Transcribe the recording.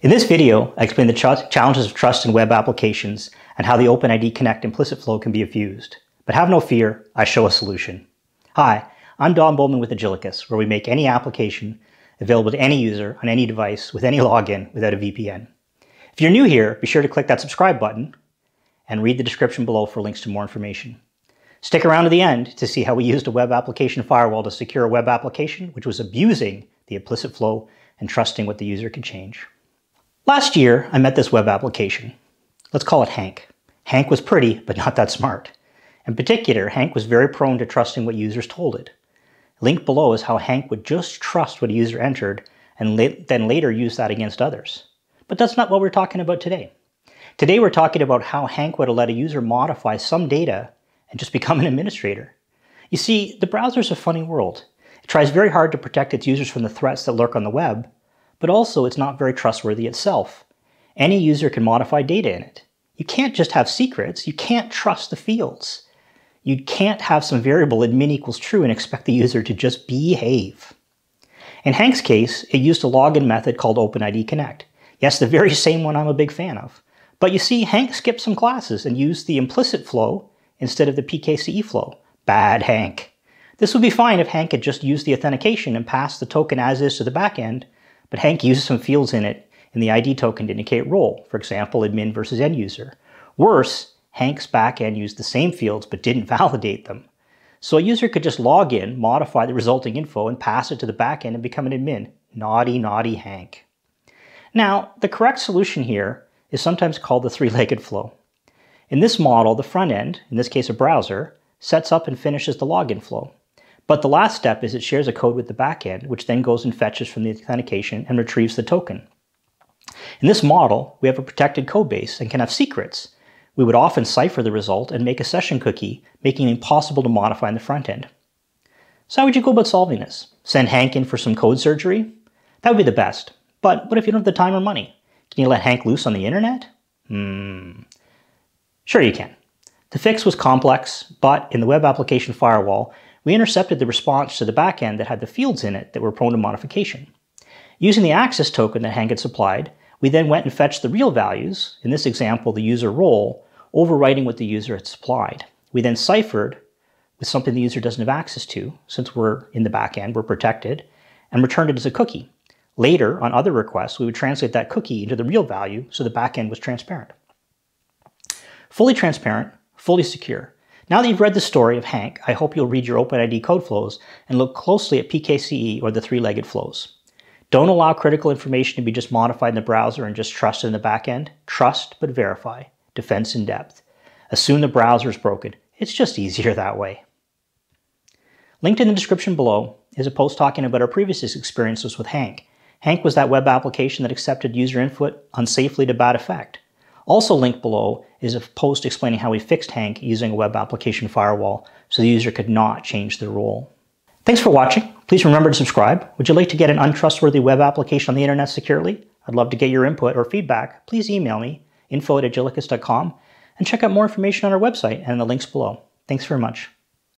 In this video, I explain the challenges of trust in web applications and how the OpenID Connect implicit flow can be abused. But have no fear, I show a solution. Hi, I'm Don Bowman with Agillicus, where we make any application available to any user on any device with any login without a VPN. If you're new here, be sure to click that subscribe button and read the description below for links to more information. Stick around to the end to see how we used a web application firewall to secure a web application which was abusing the implicit flow and trusting what the user could change. Last year, I met this web application. Let's call it Hank. Hank was pretty, but not that smart. In particular, Hank was very prone to trusting what users told it. Linked below is how Hank would just trust what a user entered and then later use that against others. But that's not what we're talking about today. Today we're talking about how Hank would have let a user modify some data and just become an administrator. You see, the browser's a funny world. It tries very hard to protect its users from the threats that lurk on the web, but also it's not very trustworthy itself. Any user can modify data in it. You can't just have secrets. You can't trust the fields. You can't have some variable admin equals true and expect the user to just behave. In Hank's case, it used a login method called OpenID Connect. Yes, the very same one I'm a big fan of. But you see, Hank skipped some classes and used the implicit flow instead of the PKCE flow. Bad Hank. This would be fine if Hank had just used the authentication and passed the token as is to the backend, but Hank used some fields in it in the ID token to indicate role, for example, admin versus end user. Worse, Hank's backend used the same fields but didn't validate them. So a user could just log in, modify the resulting info, and pass it to the backend and become an admin. Naughty, naughty Hank. Now, the correct solution here is sometimes called the three-legged flow. In this model, the front end, in this case a browser, sets up and finishes the login flow. But the last step is it shares a code with the backend, which then goes and fetches from the authentication and retrieves the token. In this model, we have a protected code base and can have secrets. We would often cipher the result and make a session cookie, making it impossible to modify in the front end. So how would you go about solving this? Send Hank in for some code surgery? That would be the best. But what if you don't have the time or money? Can you let Hank loose on the internet? Sure you can. The fix was complex, but in the web application firewall, we intercepted the response to the backend that had the fields in it that were prone to modification. Using the access token that Hank had supplied, we then went and fetched the real values, in this example the user role, overwriting what the user had supplied. We then ciphered with something the user doesn't have access to, since we're in the backend, we're protected, and returned it as a cookie. Later, on other requests, we would translate that cookie into the real value so the backend was transparent. Fully transparent, fully secure. Now that you've read the story of Hank, I hope you'll read your OpenID code flows and look closely at PKCE or the three-legged flows. Don't allow critical information to be just modified in the browser and just trusted in the backend. Trust but verify. Defense in depth. Assume the browser is broken. It's just easier that way. Linked in the description below is a post talking about our previous experiences with Hank. Hank was that web application that accepted user input unsafely to bad effect. Also linked below is a post explaining how we fixed Hank using a web application firewall so the user could not change their role. Thanks for watching. Please remember to subscribe. Would you like to get an untrustworthy web application on the internet securely? I'd love to get your input or feedback. Please email me, info@agillicus.com, and check out more information on our website and the links below. Thanks very much.